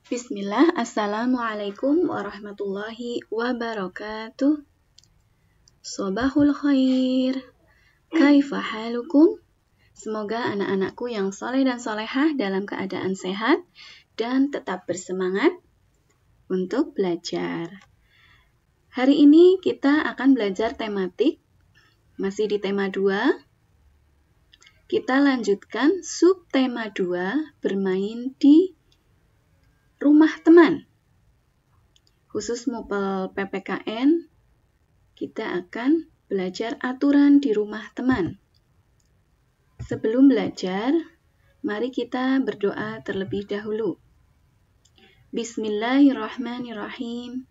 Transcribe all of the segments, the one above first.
Bismillah, Assalamualaikum warahmatullahi wabarakatuh. Sobahul khair. Kaifa halukum? Semoga anak-anakku yang soleh dan solehah dalam keadaan sehat dan tetap bersemangat untuk belajar. Hari ini kita akan belajar tematik, masih di tema 2. Kita lanjutkan subtema 2, bermain di rumah teman. Khusus MUPEL PPKN, kita akan belajar aturan di rumah teman. Sebelum belajar, mari kita berdoa terlebih dahulu. Bismillahirrahmanirrahim.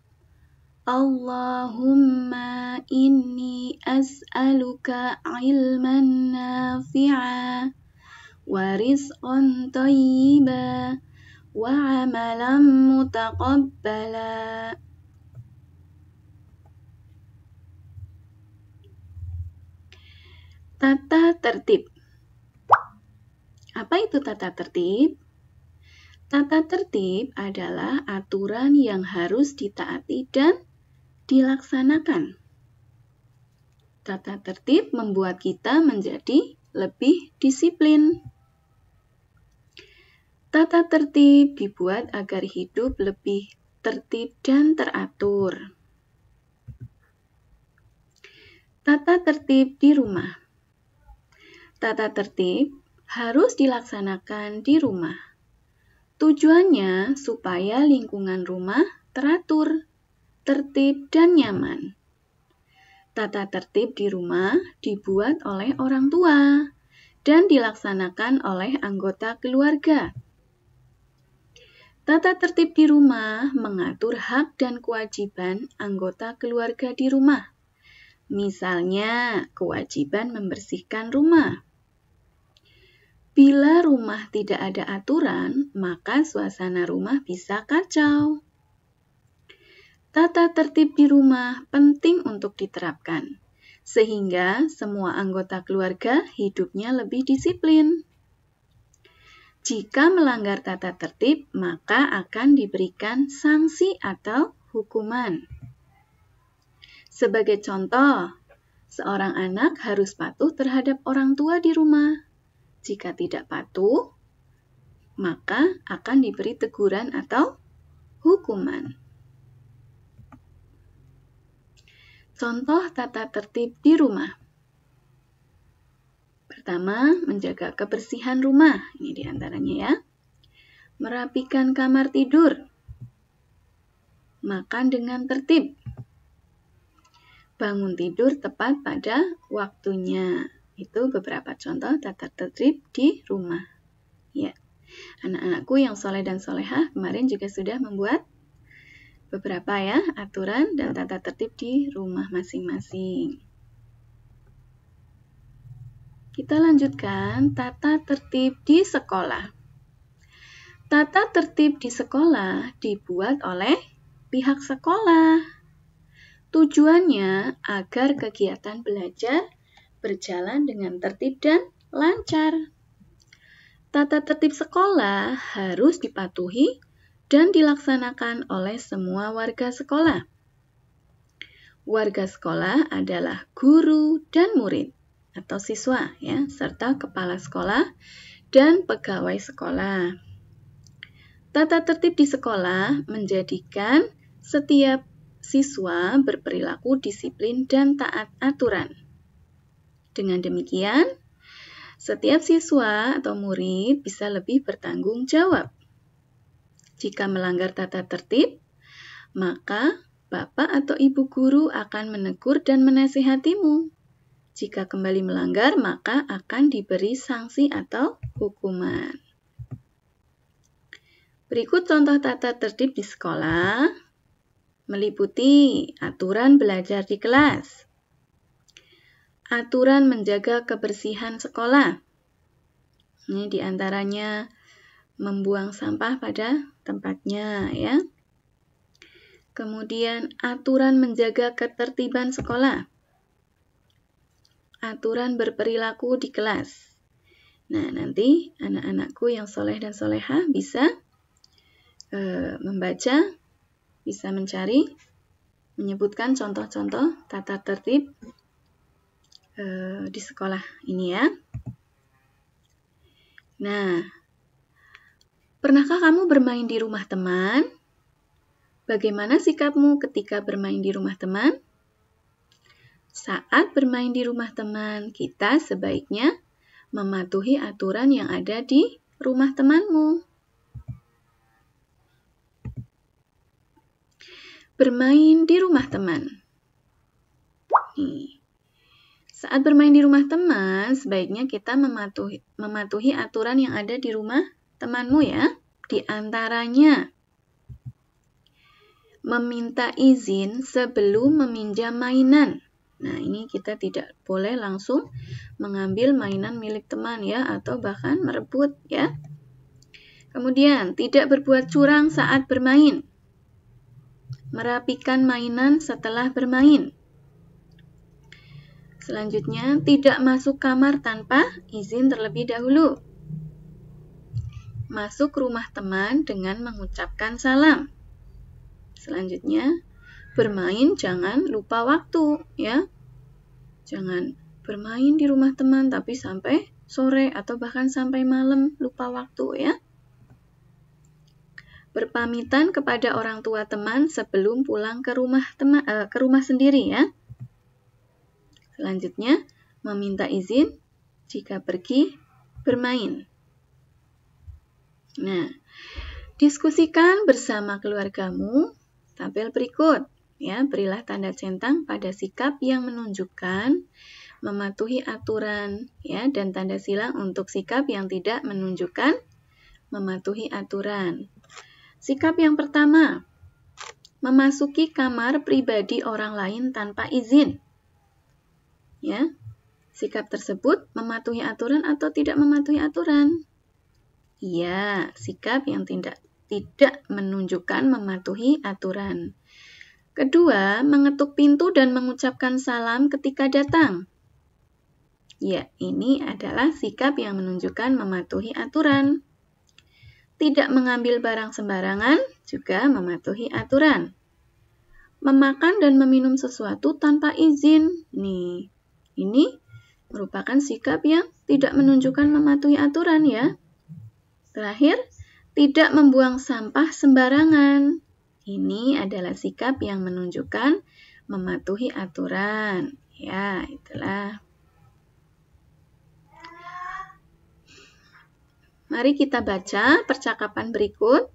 Allahumma inni as'aluka ilman nafi'a wa rizqan thayyiba wa amalan mutaqabbala. Tata tertib. Apa itu tata tertib? Tata tertib adalah aturan yang harus ditaati dan dilaksanakan. Tata tertib membuat kita menjadi lebih disiplin. Tata tertib dibuat agar hidup lebih tertib dan teratur. Tata tertib di rumah. Tata tertib harus dilaksanakan di rumah. Tujuannya supaya lingkungan rumah teratur, tertib, dan nyaman. Tata tertib di rumah dibuat oleh orang tua dan dilaksanakan oleh anggota keluarga. Tata tertib di rumah mengatur hak dan kewajiban anggota keluarga di rumah. Misalnya, kewajiban membersihkan rumah. Bila rumah tidak ada aturan, maka suasana rumah bisa kacau. Tata tertib di rumah penting untuk diterapkan, sehingga semua anggota keluarga hidupnya lebih disiplin. Jika melanggar tata tertib, maka akan diberikan sanksi atau hukuman. Sebagai contoh, seorang anak harus patuh terhadap orang tua di rumah. Jika tidak patuh, maka akan diberi teguran atau hukuman. Contoh tata tertib di rumah. Pertama, menjaga kebersihan rumah. Ini diantaranya ya. Merapikan kamar tidur. Makan dengan tertib. Bangun tidur tepat pada waktunya. Itu beberapa contoh tata tertib di rumah. Ya, anak-anakku yang soleh dan solehah kemarin juga sudah membuat beberapa ya aturan dan tata tertib di rumah masing-masing. Kita lanjutkan tata tertib di sekolah. Tata tertib di sekolah dibuat oleh pihak sekolah. Tujuannya agar kegiatan belajar berjalan dengan tertib dan lancar. Tata tertib sekolah harus dipatuhi dan dilaksanakan oleh semua warga sekolah. Warga sekolah adalah guru dan murid atau siswa ya, serta kepala sekolah dan pegawai sekolah. Tata tertib di sekolah menjadikan setiap siswa berperilaku disiplin dan taat aturan. Dengan demikian, setiap siswa atau murid bisa lebih bertanggung jawab. Jika melanggar tata tertib, maka Bapak atau Ibu guru akan menegur dan menasihatimu. Jika kembali melanggar, maka akan diberi sanksi atau hukuman. Berikut contoh tata tertib di sekolah, meliputi aturan belajar di kelas, aturan menjaga kebersihan sekolah. Ini diantaranya membuang sampah pada tempatnya ya. Kemudian aturan menjaga ketertiban sekolah. Aturan berperilaku di kelas. Nah, nanti anak-anakku yang soleh dan solehah bisa membaca, bisa mencari, menyebutkan contoh-contoh tata tertib di sekolah ini ya. Nah, pernahkah kamu bermain di rumah teman? Bagaimana sikapmu ketika bermain di rumah teman? Saat bermain di rumah teman, kita sebaiknya mematuhi aturan yang ada di rumah temanmu. Bermain di rumah teman. Nih. Saat bermain di rumah teman, sebaiknya kita mematuhi aturan yang ada di rumah temanmu ya. Di antaranya, meminta izin sebelum meminjam mainan. Nah, ini kita tidak boleh langsung mengambil mainan milik teman ya, atau bahkan merebut ya. Kemudian, tidak berbuat curang saat bermain. Merapikan mainan setelah bermain. Selanjutnya, tidak masuk kamar tanpa izin terlebih dahulu. Masuk rumah teman dengan mengucapkan salam. Selanjutnya, bermain jangan lupa waktu, ya. Jangan bermain di rumah teman tapi sampai sore atau bahkan sampai malam lupa waktu, ya. Berpamitan kepada orang tua teman sebelum pulang ke rumah sendiri, ya. Selanjutnya, meminta izin jika pergi bermain. Nah, diskusikan bersama keluargamu tabel berikut. Ya, berilah tanda centang pada sikap yang menunjukkan mematuhi aturan, ya, dan tanda silang untuk sikap yang tidak menunjukkan mematuhi aturan. Sikap yang pertama, memasuki kamar pribadi orang lain tanpa izin. Ya, sikap tersebut mematuhi aturan atau tidak mematuhi aturan? Iya, sikap yang tidak menunjukkan mematuhi aturan. Kedua, mengetuk pintu dan mengucapkan salam ketika datang. Ya, ini adalah sikap yang menunjukkan mematuhi aturan. Tidak mengambil barang sembarangan juga mematuhi aturan. Memakan dan meminum sesuatu tanpa izin. Nih, ini merupakan sikap yang tidak menunjukkan mematuhi aturan ya. Terakhir, tidak membuang sampah sembarangan. Ini adalah sikap yang menunjukkan mematuhi aturan. Ya, itulah. Mari kita baca percakapan berikut.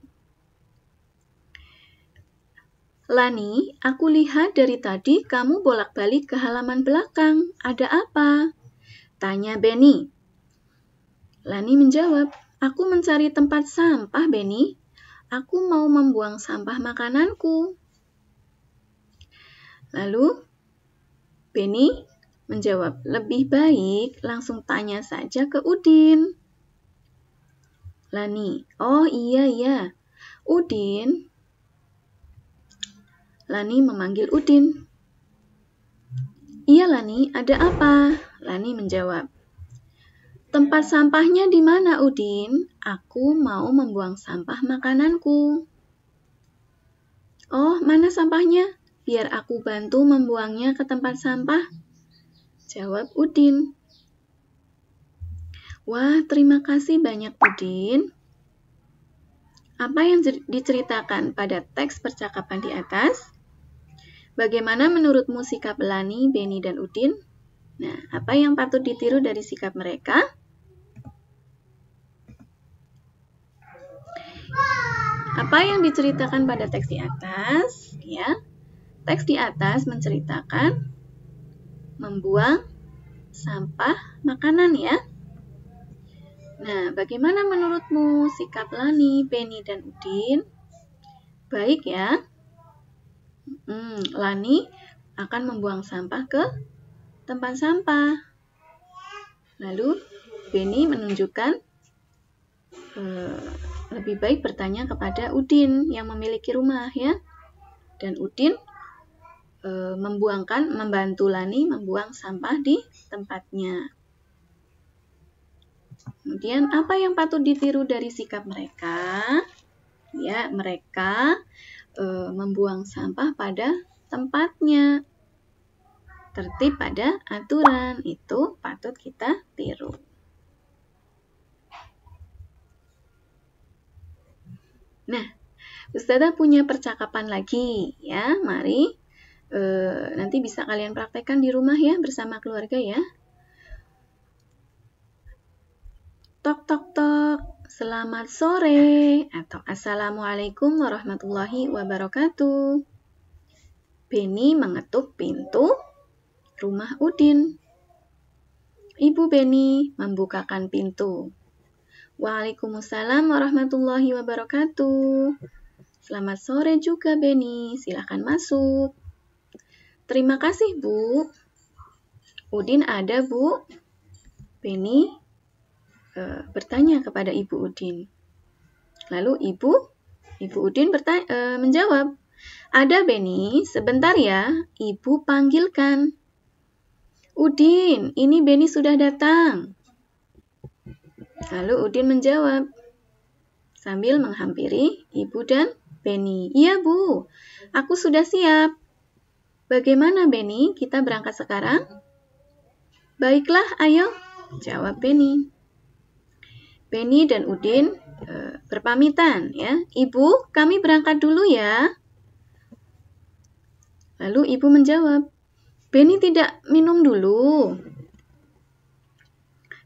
Lani, aku lihat dari tadi kamu bolak-balik ke halaman belakang. Ada apa? Tanya Benny. Lani menjawab, aku mencari tempat sampah, Benny. Aku mau membuang sampah makananku. Lalu, Benny menjawab, lebih baik langsung tanya saja ke Udin. Lani, oh iya. Udin. Lani memanggil Udin. Iya Lani, ada apa? Lani menjawab. Tempat sampahnya di mana Udin? Aku mau membuang sampah makananku. Oh, mana sampahnya? Biar aku bantu membuangnya ke tempat sampah. Jawab Udin. Wah, terima kasih banyak Udin. Apa yang diceritakan pada teks percakapan di atas? Bagaimana menurutmu sikap Lani, Benny, dan Udin? Nah, apa yang patut ditiru dari sikap mereka? Apa yang diceritakan pada teks di atas? Ya, teks di atas menceritakan membuang sampah makanan ya. Nah, bagaimana menurutmu sikap Lani, Benny, dan Udin? Baik ya. Lani akan membuang sampah ke tempat sampah. Lalu Benny menunjukkan lebih baik bertanya kepada Udin yang memiliki rumah ya. Dan Udin membantu Lani membuang sampah di tempatnya. Kemudian apa yang patut ditiru dari sikap mereka? Ya, mereka membuang sampah pada tempatnya. Tertib pada aturan itu patut kita tiru. Nah, Ustazah punya percakapan lagi ya. Mari nanti bisa kalian praktekkan di rumah ya bersama keluarga ya. Tok tok tok, selamat sore atau Assalamualaikum warahmatullahi wabarakatuh. Beni mengetuk pintu rumah Udin. Ibu Beni membukakan pintu. Waalaikumsalam warahmatullahi wabarakatuh. Selamat sore juga Beni, silahkan masuk. Terima kasih Bu. Udin ada Bu? Beni bertanya kepada Ibu Udin. Lalu Ibu Udin menjawab, ada Beni, sebentar ya, Ibu panggilkan. Udin, ini Beni sudah datang. Lalu Udin menjawab sambil menghampiri Ibu dan Beni. Iya Bu, aku sudah siap. Bagaimana Beni, kita berangkat sekarang? Baiklah, ayo, jawab Beni. Beni dan Udin berpamitan ya. Ibu, kami berangkat dulu ya. Lalu Ibu menjawab, Beni tidak minum dulu.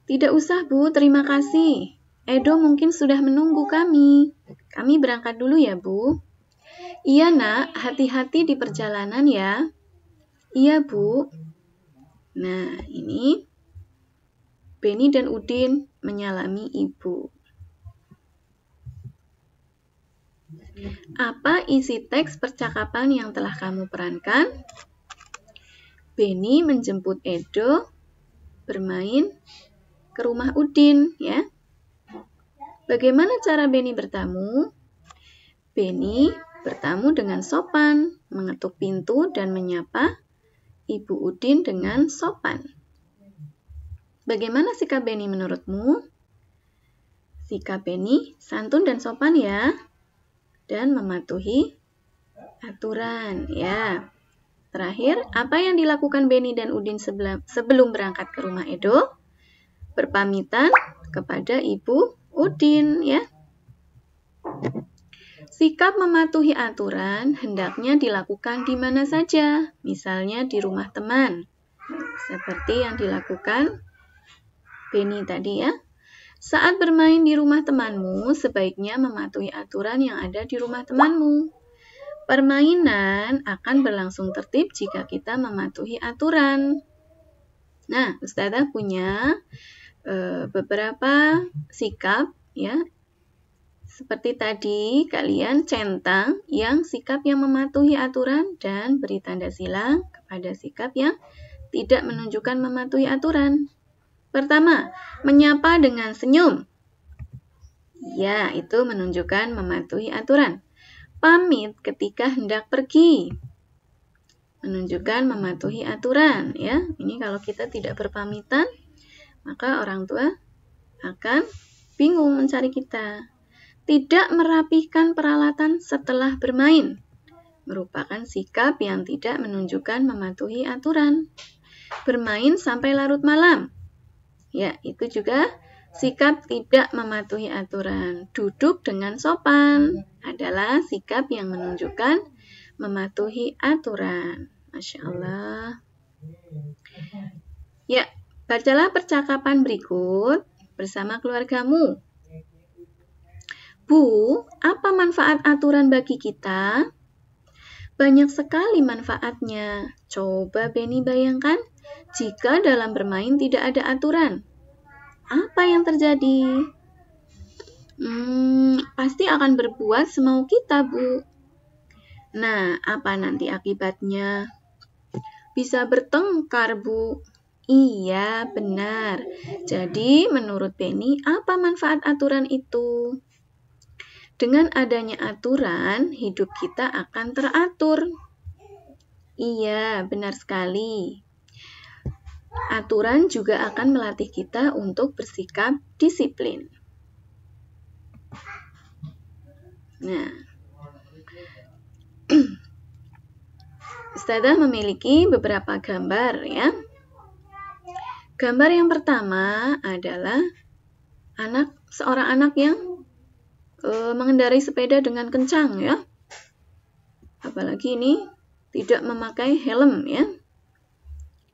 Tidak usah Bu, terima kasih. Edo mungkin sudah menunggu kami. Kami berangkat dulu ya Bu. Iya nak, hati-hati di perjalanan ya. Iya Bu. Nah ini Beni dan Udin menyalami Ibu. Apa isi teks percakapan yang telah kamu perankan? Beni menjemput Edo bermain ke rumah Udin ya. Bagaimana cara Beni bertamu? Beni bertamu dengan sopan, mengetuk pintu dan menyapa Ibu Udin dengan sopan. Bagaimana sikap Beni menurutmu? Sikap Beni santun dan sopan ya, dan mematuhi aturan ya. Terakhir, apa yang dilakukan Beni dan Udin sebelum berangkat ke rumah Edo? Berpamitan kepada Ibu Udin ya. Sikap mematuhi aturan hendaknya dilakukan di mana saja, misalnya di rumah teman, seperti yang dilakukan Beni tadi ya. Saat bermain di rumah temanmu, sebaiknya mematuhi aturan yang ada di rumah temanmu. Permainan akan berlangsung tertib jika kita mematuhi aturan. Nah, Ustazah punya beberapa sikap ya. Seperti tadi, kalian centang yang sikap yang mematuhi aturan dan beri tanda silang kepada sikap yang tidak menunjukkan mematuhi aturan. Pertama, menyapa dengan senyum. Ya, itu menunjukkan mematuhi aturan. Pamit ketika hendak pergi. Menunjukkan mematuhi aturan. Ya, ini kalau kita tidak berpamitan, maka orang tua akan bingung mencari kita. Tidak merapihkan peralatan setelah bermain. Merupakan sikap yang tidak menunjukkan mematuhi aturan. Bermain sampai larut malam. Ya, itu juga sikap tidak mematuhi aturan. Duduk dengan sopan adalah sikap yang menunjukkan mematuhi aturan. Masya Allah. Ya, bacalah percakapan berikut bersama keluargamu. Bu, apa manfaat aturan bagi kita? Banyak sekali manfaatnya. Coba Beni bayangkan jika dalam bermain tidak ada aturan. Apa yang terjadi? Pasti akan berbuat semau kita, Bu. Nah, apa nanti akibatnya? Bisa bertengkar, Bu. Iya, benar. Jadi, menurut Beni, apa manfaat aturan itu? Dengan adanya aturan, hidup kita akan teratur. Iya, benar sekali. Aturan juga akan melatih kita untuk bersikap disiplin. Nah, Ustazah memiliki beberapa gambar ya. Gambar yang pertama adalah seorang anak yang mengendarai sepeda dengan kencang ya. Apalagi ini tidak memakai helm ya.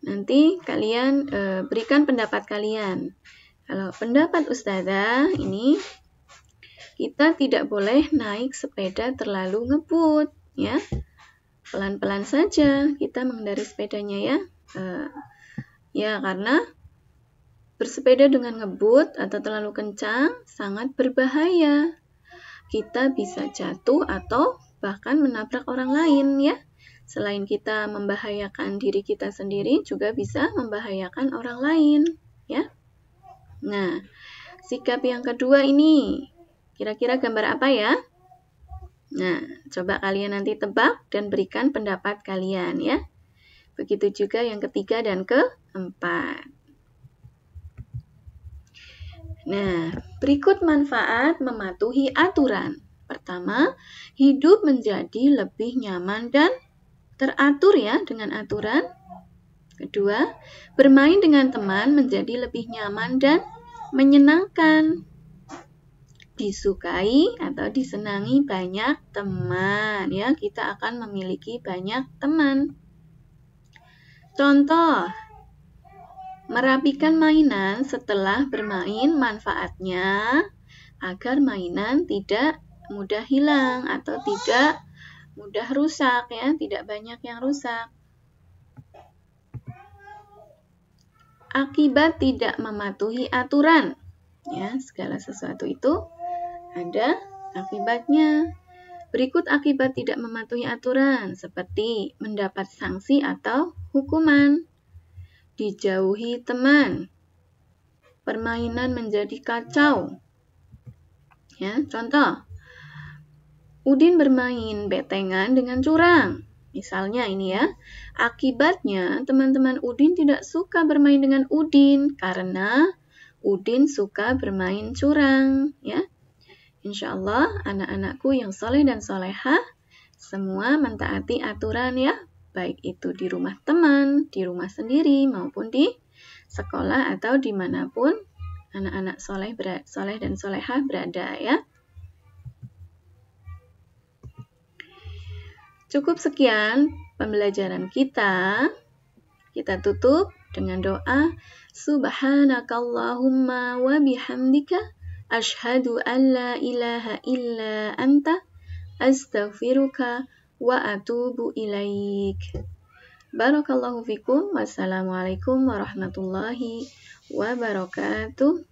Nanti kalian berikan pendapat kalian. Kalau pendapat Ustazah ini, kita tidak boleh naik sepeda terlalu ngebut ya. Pelan-pelan saja kita mengendarai sepedanya ya. Ya, karena bersepeda dengan ngebut atau terlalu kencang sangat berbahaya. Kita bisa jatuh atau bahkan menabrak orang lain ya. Selain kita membahayakan diri kita sendiri, juga bisa membahayakan orang lain ya. Nah, sikap yang kedua ini, kira-kira gambar apa ya? Nah, coba kalian nanti tebak dan berikan pendapat kalian ya. Begitu juga yang ketiga dan keempat. Nah, berikut manfaat mematuhi aturan. Pertama, hidup menjadi lebih nyaman dan teratur ya dengan aturan. Kedua, bermain dengan teman menjadi lebih nyaman dan menyenangkan. Disukai atau disenangi banyak teman ya, kita akan memiliki banyak teman. Contoh, merapikan mainan setelah bermain manfaatnya agar mainan tidak mudah hilang atau tidak mudah rusak ya, tidak banyak yang rusak. Akibat tidak mematuhi aturan ya, segala sesuatu itu ada akibatnya. Berikut akibat tidak mematuhi aturan, seperti mendapat sanksi atau hukuman, dijauhi teman, permainan menjadi kacau. Ya, contoh, Udin bermain betengan dengan curang. Misalnya ini ya, akibatnya teman-teman Udin tidak suka bermain dengan Udin karena Udin suka bermain curang ya. Insya Allah anak-anakku yang soleh dan solehah semua mentaati aturan ya, baik itu di rumah teman, di rumah sendiri, maupun di sekolah atau dimanapun anak-anak soleh dan solehah berada ya. Cukup sekian pembelajaran kita. Kita tutup dengan doa Subhanakallahumma wa bihamdika Ashhadu an la ilaha illa anta astaghfiruka wa atubu ilaik. Barakallahu fikum. Wassalamualaikum warahmatullahi wabarakatuh.